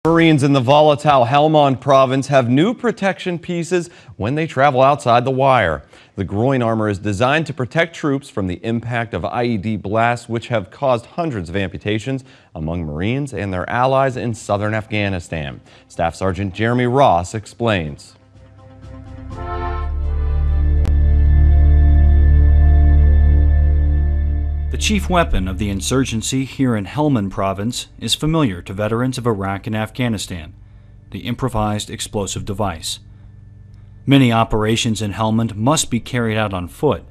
Marines in the volatile Helmand Province have new protection pieces when they travel outside the wire. The groin armor is designed to protect troops from the impact of IED blasts, which have caused hundreds of amputations among Marines and their allies in southern Afghanistan. Staff Sergeant Jeremy Ross explains. The chief weapon of the insurgency here in Helmand Province is familiar to veterans of Iraq and Afghanistan, the improvised explosive device. Many operations in Helmand must be carried out on foot,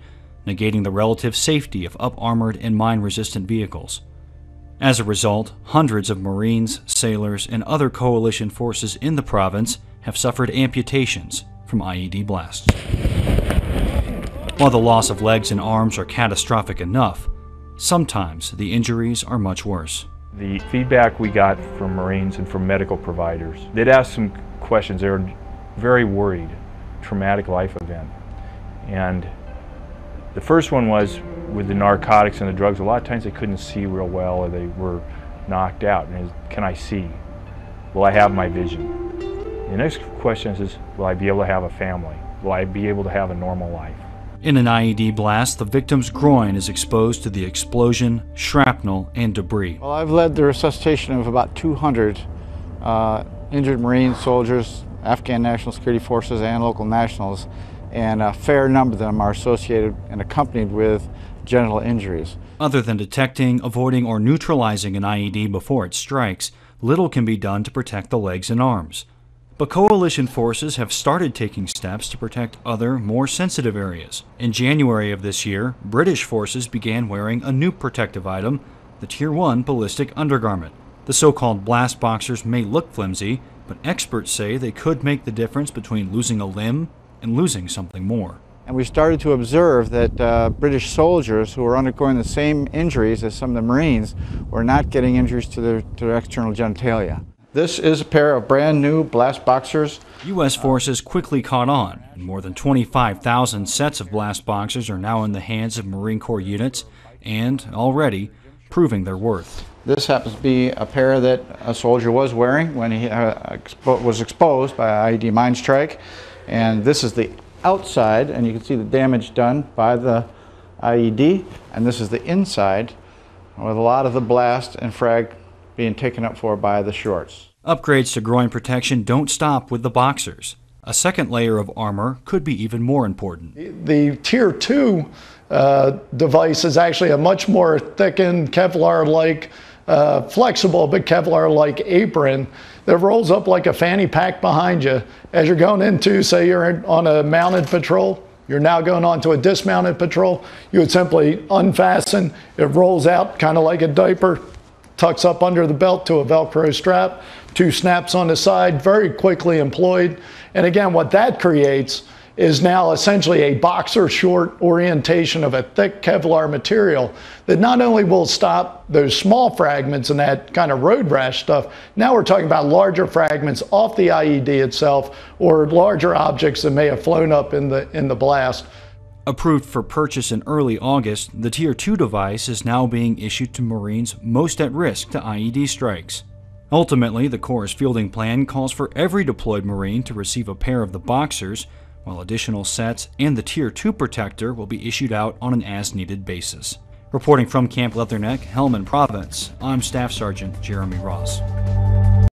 negating the relative safety of up-armored and mine-resistant vehicles. As a result, hundreds of Marines, sailors, and other coalition forces in the province have suffered amputations from IED blasts. While the loss of legs and arms are catastrophic enough, sometimes the injuries are much worse. The feedback we got from Marines and from medical providers, they'd ask some questions. They were very worried, traumatic life event. And the first one was with the narcotics and the drugs, a lot of times they couldn't see real well or they were knocked out. And can I see? Will I have my vision? The next question is, will I be able to have a family? Will I be able to have a normal life? In an IED blast, the victim's groin is exposed to the explosion, shrapnel, and debris. Well, I've led the resuscitation of about 200 injured Marine soldiers, Afghan National Security Forces, and local nationals, and a fair number of them are associated and accompanied with genital injuries. Other than detecting, avoiding, or neutralizing an IED before it strikes, little can be done to protect the legs and arms. But coalition forces have started taking steps to protect other, more sensitive areas. In January of this year, British forces began wearing a new protective item, the Tier 1 ballistic undergarment. The so-called blast boxers may look flimsy, but experts say they could make the difference between losing a limb and losing something more. And we started to observe that British soldiers who were undergoing the same injuries as some of the Marines were not getting injuries to their external genitalia. This is a pair of brand new blast boxers. U.S. forces quickly caught on, and more than 25,000 sets of blast boxers are now in the hands of Marine Corps units and, already, proving their worth. This happens to be a pair that a soldier was wearing when he was exposed by an IED mine strike. And this is the outside, and you can see the damage done by the IED. And this is the inside, with a lot of the blast and frag being taken up for by the shorts. Upgrades to groin protection don't stop with the boxers. A second layer of armor could be even more important. The Tier 2 device is actually a much more thickened Kevlar-like, flexible but Kevlar-like apron that rolls up like a fanny pack behind you. As you're going into, say you're on a mounted patrol, you're now going on to a dismounted patrol, you would simply unfasten, it rolls out kind of like a diaper, tucks up under the belt to a Velcro strap, 2 snaps on the side, very quickly employed. And again, what that creates is now essentially a boxer short orientation of a thick Kevlar material that not only will stop those small fragments and that kind of road rash stuff, now we're talking about larger fragments off the IED itself or larger objects that may have flown up in the blast. Approved for purchase in early August, the Tier 2 device is now being issued to Marines most at risk to IED strikes. Ultimately, the Corps' fielding plan calls for every deployed Marine to receive a pair of the boxers, while additional sets and the Tier 2 protector will be issued out on an as-needed basis. Reporting from Camp Leatherneck, Helmand Province, I'm Staff Sergeant Jeremy Ross.